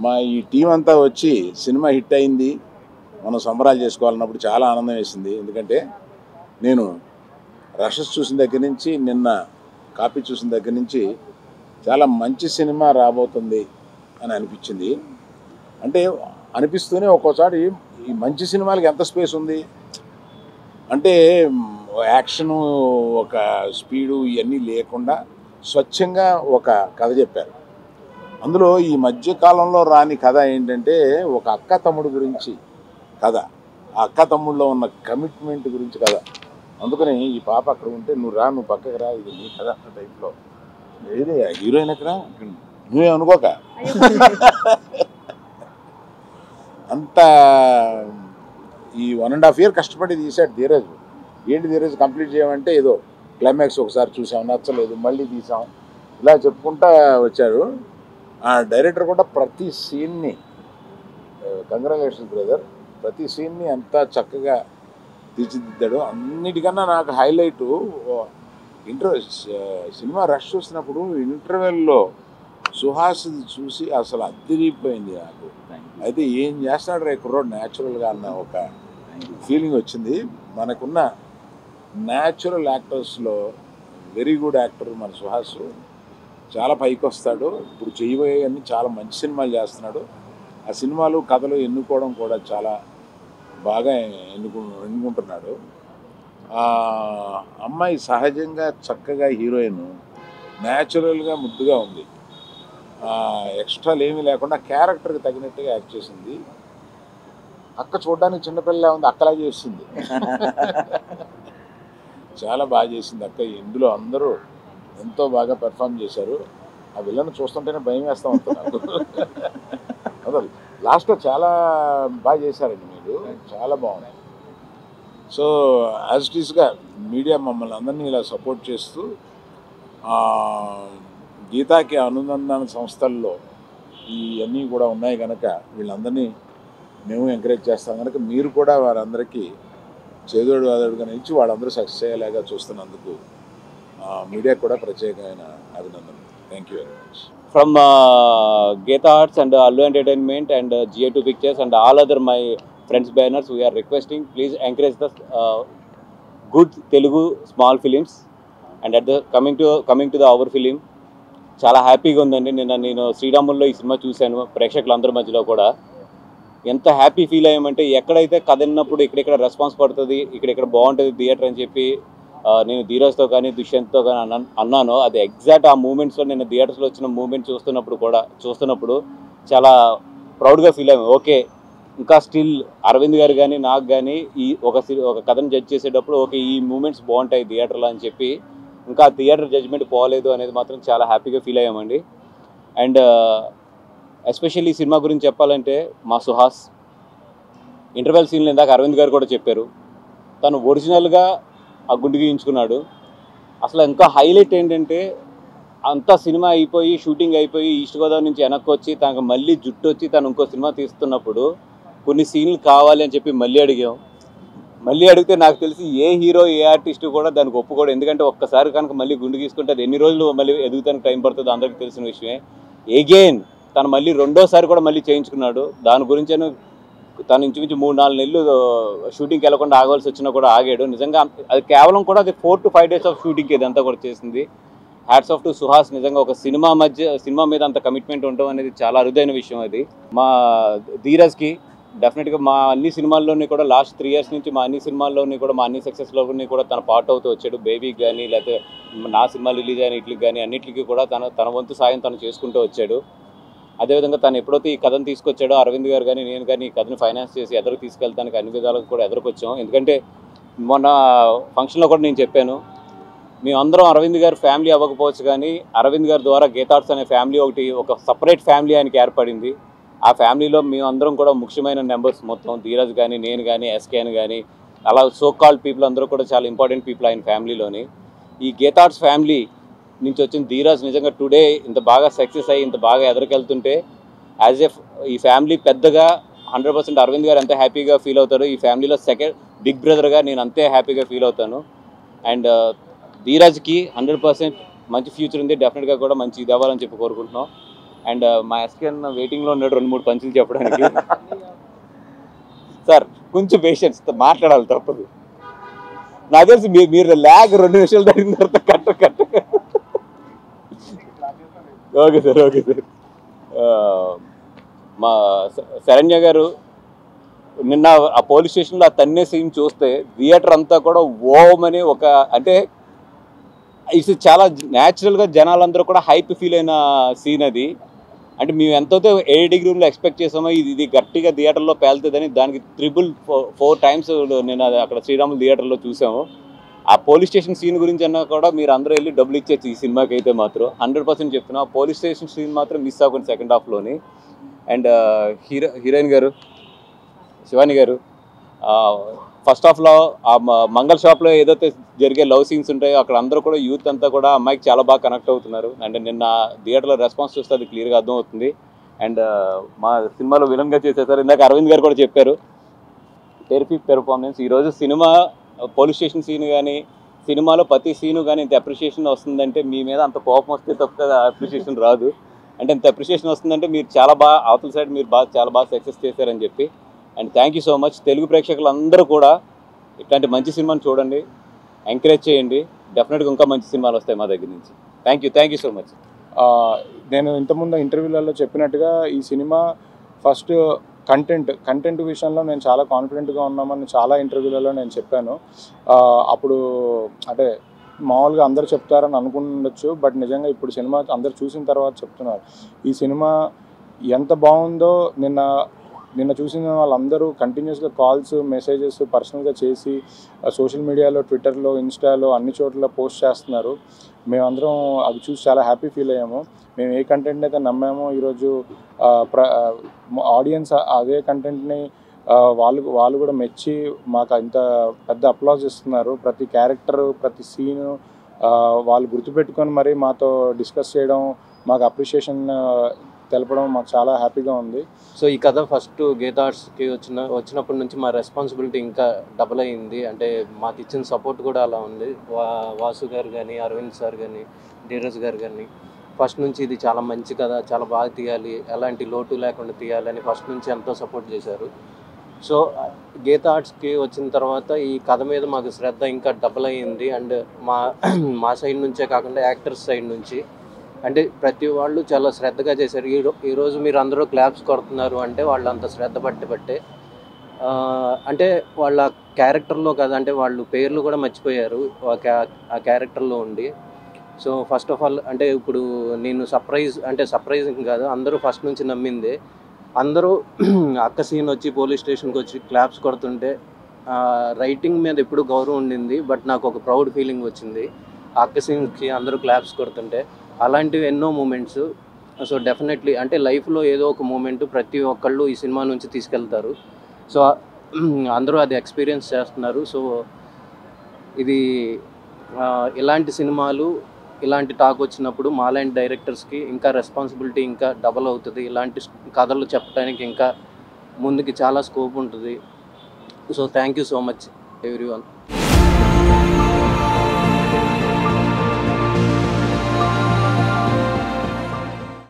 మా ఈ టీం అంతా వచ్చి సినిమా హిట్ అయింది, మనం సంబరాలు చేసుకోవాలన్నప్పుడు చాలా ఆనందం వేసింది. ఎందుకంటే నేను రషెస్ చూసిన దగ్గర నుంచి, నిన్న కాపీ చూసిన దగ్గర నుంచి చాలా మంచి సినిమా రాబోతుంది అని అనిపించింది. అంటే అనిపిస్తూనే ఒక్కోసారి ఈ మంచి సినిమాలకి ఎంత స్పేస్ ఉంది అంటే, యాక్షను, ఒక స్పీడు ఇవన్నీ లేకుండా స్వచ్ఛంగా ఒక కథ చెప్పారు. అందులో ఈ మధ్య కాలంలో రాని కథ ఏంటంటే, ఒక అక్క తమ్ముడు గురించి కథ, ఆ అక్క తమ్ముళ్ళలో ఉన్న కమిట్మెంట్ గురించి కథ. అందుకని ఈ పాప అక్కడ ఉంటే, నువ్వు పక్కకి రా, ఇది నీ కథ అన్న టైప్లో. ఏది హీరోయిన్ ఎక్కడ, నువ్వే అనుకోక అంత ఈ 1.5 year కష్టపడి తీశాడు ధీరజ్. ఏంటి ధీరజ్ కంప్లీట్ చేయమంటే, ఏదో క్లైమాక్స్ ఒకసారి చూసాం, నచ్చలేదు, మళ్ళీ తీసాం, ఇలా చెప్పుకుంటా వచ్చారు. ఆ డైరెక్టర్ కూడా ప్రతి సీన్ని, కంగ్రాచులేషన్స్ బ్రదర్, ప్రతి సీన్ని అంతా చక్కగా తీర్చిదిద్దాడు. అన్నిటికన్నా నాకు హైలైట్, సినిమా రష్ చూసినప్పుడు ఇంటర్వెల్లో సుహాస్ చూసి అసలు అదిరిపోయింది నాకు. అయితే ఏం చేస్తాడు రే కుర్రోడు న్యాచురల్గా అన్న ఒక ఫీలింగ్ వచ్చింది. మనకున్న న్యాచురల్ యాక్టర్స్లో వెరీ గుడ్ యాక్టర్ మన సుహాస్, చాలా పైకి వస్తాడు. ఇప్పుడు చేయబోయేవన్నీ చాలా మంచి సినిమాలు చేస్తున్నాడు. ఆ సినిమాలు కథలు ఎన్నుకోవడం కూడా చాలా బాగా ఎన్నుకుంటున్నాడు. అమ్మాయి సహజంగా చక్కగా హీరోయిన్, న్యాచురల్గా ముద్దుగా ఉంది, ఎక్స్ట్రాలు ఏమీ లేకుండా క్యారెక్టర్కి తగినట్టుగా యాక్ట్ చేసింది. అక్క చూడడానికి చిన్నపిల్ల ఉంది, అక్కలా చేసింది, చాలా బాగా చేసింది అక్క. ఇందులో అందరూ ఎంతో బాగా పెర్ఫామ్ చేశారు. ఆ విలన్ చూస్తుంటేనే భయం వేస్తూ ఉంటున్నారు. అదే లాస్ట్లో చాలా బాగా చేశారండి మీరు, చాలా బాగున్నాయి. సో యాజ్ ఇట్ ఈస్గా మీడియా మమ్మల్ని అందరినీ ఇలా సపోర్ట్ చేస్తూ, గీతాకి అనుబంధన సంస్థల్లో ఇవన్నీ కూడా ఉన్నాయి కనుక వీళ్ళందరినీ మేము ఎంకరేజ్ చేస్తాం కనుక మీరు కూడా వారందరికీ చేదోడు వాదోడుగా ఇచ్చి వాళ్ళందరూ సక్సెస్ అయ్యేలాగా చూస్తున్నందుకు మీడియా కూడా ప్రత్యేకమైన అభినందనలు. Thank you very much. From Geeta Arts and Allu Entertainment and GA2 Pictures and all other my friends banners, we are requesting please encourage the good Telugu small films. And at the coming to the our film, చాలా హ్యాపీగా ఉందండి. నేను శ్రీరాముల్లో ఈ cinema చూశాను, ప్రేక్షకులందరి మధ్యలో కూడా ఎంత happy feel అయ్యామంటే, ఎక్కడైతే కథ విన్నప్పుడు ఇక్కడెక్కడ రెస్పాన్స్ పడుతుంది, ఇక్కడెక్కడ బాగుంటుంది థియేటర్ అని చెప్పి నేను ధీరజ్తో కానీ దుష్యంత్తో కానీ అన్నాను. అది ఎగ్జాక్ట్ ఆ మూమెంట్స్లో, నేను థియేటర్స్లో వచ్చిన మూమెంట్ చూస్తున్నప్పుడు చాలా ప్రౌడ్గా ఫీల్ అయ్యాము. ఓకే, ఇంకా స్టిల్ అరవింద్ గారు కానీ నాకు కానీ ఈ ఒక కథను జడ్జ్ చేసేటప్పుడు ఓకే ఈ మూమెంట్స్ బాగుంటాయి థియేటర్లో అని చెప్పి, ఇంకా థియేటర్ జడ్జ్మెంట్ పోలేదు అనేది మాత్రం చాలా హ్యాపీగా ఫీల్ అయ్యామండి. అండ్ ఎస్పెషల్లీ ఈ సినిమా గురించి చెప్పాలంటే, మా సుహాస్ ఇంటర్వెల్ సీన్లు ఇందాక అరవింద్ గారు కూడా చెప్పారు, తను ఒరిజినల్గా ఆ గుండు గీయించుకున్నాడు. అసలు ఇంకా హైలైట్ ఏంటంటే, అంతా సినిమా అయిపోయి షూటింగ్ అయిపోయి ఈస్ట్ గోదావరి నుంచి వెనక్కి వచ్చి తనకు మళ్ళీ జుట్టు వచ్చి తను ఇంకో సినిమా తీస్తున్నప్పుడు కొన్ని సీన్లు కావాలి అని చెప్పి మళ్ళీ అడిగితే నాకు తెలిసి ఏ హీరో ఏ ఆర్టిస్టు కూడా దానికి ఒప్పుకోడు. ఎందుకంటే ఒక్కసారి కనుక మళ్ళీ గుండు గీసుకుంటే అది ఎన్ని రోజులు మళ్ళీ ఎదుగుతానికి టైం పడుతుందో అందరికీ తెలిసిన విషయమే. ఎగైన్ తను మళ్ళీ రెండోసారి కూడా మళ్ళీ చేయించుకున్నాడు. దాని గురించి తను ఇంచుమించు 3-4 నెలలు షూటింగ్కి వెళ్ళకుండా ఆగవలసి వచ్చినా కూడా ఆగాడు. నిజంగా అది కేవలం కూడా అది 4 to 5 days ఆఫ్ షూటింగ్కి ఇదంతా కూడా చేసింది. Hats off to Suhas. నిజంగా ఒక సినిమా మీద అంత కమిట్మెంట్ ఉండడం అనేది చాలా అరుదైన విషయం. అది మా ధీరజ్కి డెఫినెట్గా మా అన్ని సినిమాల్లోని కూడా లాస్ట్ 3 years నుంచి మా అన్ని సినిమాల్లోని కూడా మా అన్ని సక్సెస్లోని కూడా తన పార్ట్ అవుతూ వచ్చాడు. బేబీకి కానీ లేకపోతే నా సినిమా రిలీజ్ అయిన ఇట్లకి కానీ అన్నింటికి కూడా తన వంతు సాయం తను చేసుకుంటూ వచ్చాడు. అదేవిధంగా తను ఎప్పుడైతే ఈ కథను తీసుకొచ్చాడో అరవింద్ గారు కానీ నేను కానీ ఈ కథను ఫైనాన్స్ చేసి ఎదురు తీసుకెళ్తానికి అన్ని విధాలకు కూడా ఎదురుకొచ్చాం. ఎందుకంటే మొన్న ఫంక్షన్లో కూడా నేను చెప్పాను, మేమందరం అరవింద్ గారు ఫ్యామిలీ అవ్వకపోవచ్చు కానీ అరవింద్ గారి ద్వారా గీతా ఆర్ట్స్ అనే ఫ్యామిలీ ఒక సపరేట్ ఫ్యామిలీ ఆయనకి ఏర్పడింది. ఆ ఫ్యామిలీలో మేమందరం కూడా ముఖ్యమైన మెంబర్స్ మొత్తం, ధీరజ్ కానీ నేను కానీ ఎస్కేన్ కానీ అలా సో కాల్డ్ పీపుల్ అందరూ కూడా చాలా ఇంపార్టెంట్ పీపుల్ ఆయన ఫ్యామిలీలోని. ఈ గీతా ఆర్ట్స్ ఫ్యామిలీ నుంచి వచ్చిన ధీరజ్ నిజంగా టుడే ఇంత బాగా సక్సెస్ అయ్యి ఇంత బాగా ఎదురుకెళ్తుంటే యాజ్ ఎ ఈ ఫ్యామిలీ పెద్దగా 100% అరవింద్ గారు ఎంత హ్యాపీగా ఫీల్ అవుతారు, ఈ ఫ్యామిలీలో సెకండ్ బిగ్ బ్రదర్గా నేను అంతే హ్యాపీగా ఫీల్ అవుతాను. అండ్ ధీరజ్కి 100% మంచి ఫ్యూచర్ ఉంది, డెఫినెట్గా కూడా మంచి ఇది అవ్వాలని చెప్పి కోరుకుంటున్నాం. అండ్ మా ఎస్కేన్ వెయిటింగ్లో ఉన్నాడు 2-3 పంచులు చెప్పడానికి. సార్ కొంచెం పేషెన్స్, మాట్లాడాలి తప్పదు. నాకు తెలిసి మీరు ల్యాగ్ 2 నిమిషాలు దాటిన తర్వాత కట్ట. Okay sir. మా శరణ్య గారు నిన్న ఆ పోలీస్ స్టేషన్లో ఆ తన్నే సీన్ చూస్తే థియేటర్ అంతా కూడా ఓమని ఒక, అంటే ఇది చాలా న్యాచురల్గా జనాలందరూ కూడా హైప్ ఫీల్ అయిన సీన్ అది. అంటే మేము ఎంతైతే 8 డిగ్రీలో ఎక్స్పెక్ట్ చేసామో ఇది గట్టిగా థియేటర్లో పేలుతుందని దానికి 4 టైమ్స్ నేను అది అక్కడ శ్రీరాములు థియేటర్లో చూసాము. ఆ పోలీస్ స్టేషన్ సీన్ గురించి అన్నా కూడా మీరు అందరూ వెళ్ళి డబ్బులు ఇచ్చేసి ఈ సినిమాకి అయితే మాత్రం 100% చెప్తున్నా. ఆ పోలీస్ స్టేషన్ సీన్ మాత్రం మిస్ అవ్వకండి సెకండ్ హాఫ్లోని. అండ్ హీరోయిన్ గారు శివాని గారు ఫస్ట్ హాఫ్లో ఆ మంగళ షాప్లో ఏదైతే జరిగే లవ్ సీన్స్ ఉంటాయో అక్కడ అందరూ కూడా యూత్ అంతా కూడా అమ్మాయికి చాలా బాగా కనెక్ట్ అవుతున్నారు. అండ్ నిన్న థియేటర్లో రెస్పాన్స్ చూస్తే అది క్లియర్గా అర్థమవుతుంది. అండ్ మా సినిమాలో విలన్గా చేసేసారు. ఇందాక అరవింద్ గారు కూడా చెప్పారు టెరిఫిక్ పెర్ఫార్మెన్స్. ఈరోజు సినిమా పోలీస్ స్టేషన్ సీన్ కానీ సినిమాలో ప్రతి సీను కానీ ఇంత అప్రిషియేషన్ వస్తుందంటే మీ మీద అంత కోపం వస్తే తప్ప అప్రిషియేషన్ రాదు. అంటే ఇంత అప్రిషియేషన్ వస్తుందంటే మీరు చాలా బాగా అవతల సైడ్ మీరు చాలా బాగా సక్సెస్ చేశారని చెప్పి. And thank you so much. Telugu ప్రేక్షకులందరూ కూడా ఇట్లాంటి మంచి సినిమాని చూడండి, ఎంకరేజ్ చేయండి. డెఫినెట్గా ఇంకా మంచి సినిమాలు వస్తాయి మా దగ్గర నుంచి. Thank you so much. నేను ఇంతకుముందు ఇంటర్వ్యూలలో చెప్పినట్టుగా ఈ సినిమా ఫస్ట్ కంటెంట్ విషయంలో నేను చాలా కాన్ఫిడెంట్గా ఉన్నామని చాలా ఇంటర్వ్యూలలో నేను చెప్పాను. అప్పుడు అంటే మామూలుగా అందరు చెప్తారని అనుకుండొచ్చు, బట్ నిజంగా ఇప్పుడు సినిమా అందరు చూసిన తర్వాత చెప్తున్నారు ఈ సినిమా ఎంత బాగుందో. నిన్న చూసిన వాళ్ళందరూ కంటిన్యూస్గా కాల్స్, మెసేజెస్ పర్సనల్గా చేసి సోషల్ మీడియాలో, ట్విట్టర్లో, ఇన్స్టాలో అన్ని చోట్ల పోస్ట్ చేస్తున్నారు. మేమందరం అది చూసి చాలా హ్యాపీ ఫీల్ అయ్యాము. మేము ఏ కంటెంట్ అయితే నమ్మామో ఈరోజు ఆడియన్స్ అదే కంటెంట్ని వాళ్ళు కూడా మెచ్చి మాకు ఇంత పెద్ద అప్లాజ్ ఇస్తున్నారు. ప్రతి క్యారెక్టర్, ప్రతి సీను వాళ్ళు గుర్తుపెట్టుకొని మరీ మాతో డిస్కస్ చేయడం, మాకు అప్రిషియేషన్ తెలపడం మాకు చాలా హ్యాపీగా ఉంది. సో ఈ కథ ఫస్ట్ గీతా ఆర్ట్స్కి వచ్చినప్పటి నుంచి మా రెస్పాన్సిబిలిటీ ఇంకా డబుల్ అయ్యింది. అంటే మాకు ఇచ్చిన సపోర్ట్ కూడా అలా ఉంది. వాసు గారు కానీ, అరవింద్ సార్ కానీ, ధీరజ్ గారు కానీ ఫస్ట్ నుంచి ఇది చాలా మంచి కథ, చాలా బాగా తీయాలి, ఎలాంటి లోటు లేకుండా తీయాలి అని ఫస్ట్ నుంచి ఎంతో సపోర్ట్ చేశారు. సో గీతా ఆర్ట్స్కి వచ్చిన తర్వాత ఈ కథ మీద మాకు శ్రద్ధ ఇంకా డబుల్ అయ్యింది. అండ్ మా సైడ్ నుంచే కాకుండా యాక్టర్స్ సైడ్ నుంచి అంటే ప్రతి వాళ్ళు చాలా శ్రద్ధగా చేశారు. ఈరోజు మీరు అందరూ క్లాప్స్ కొడుతున్నారు అంటే వాళ్ళు అంత శ్రద్ధ పట్టే అంటే వాళ్ళ క్యారెక్టర్లో కదా, అంటే వాళ్ళు పేర్లు కూడా మర్చిపోయారు ఆ క్యారెక్టర్లో ఉండి. సో ఫస్ట్ ఆఫ్ ఆల్ అంటే ఇప్పుడు నేను సర్ప్రైజింగ్ కాదు, అందరూ ఫస్ట్ నుంచి నమ్మిందే. అందరూ అక్క సీన్ వచ్చి పోలీస్ స్టేషన్కి వచ్చి క్లాప్స్ కొడుతుంటే రైటింగ్ మీద ఎప్పుడు గౌరవం ఉండింది, బట్ నాకు ఒక ప్రౌడ్ ఫీలింగ్ వచ్చింది ఆ అక్క సీన్కి అందరూ క్లాప్స్ కొడుతుంటే. అలాంటివి ఎన్నో మూమెంట్స్. సో డెఫినెట్లీ అంటే లైఫ్లో ఏదో ఒక మూమెంట్ ప్రతి ఒక్కళ్ళు ఈ సినిమా నుంచి తీసుకెళ్తారు. సో అందరూ అది ఎక్స్పీరియన్స్ చేస్తున్నారు. సో ఇది ఇలాంటి సినిమాలు, ఇలాంటి టాక్ వచ్చినప్పుడు మాలాంటి డైరెక్టర్స్కి ఇంకా రెస్పాన్సిబిలిటీ ఇంకా డబల్ అవుతుంది. ఇలాంటి కథలు చెప్పడానికి ఇంకా ముందుకి చాలా స్కోప్ ఉంటుంది. So thank you so much everyone.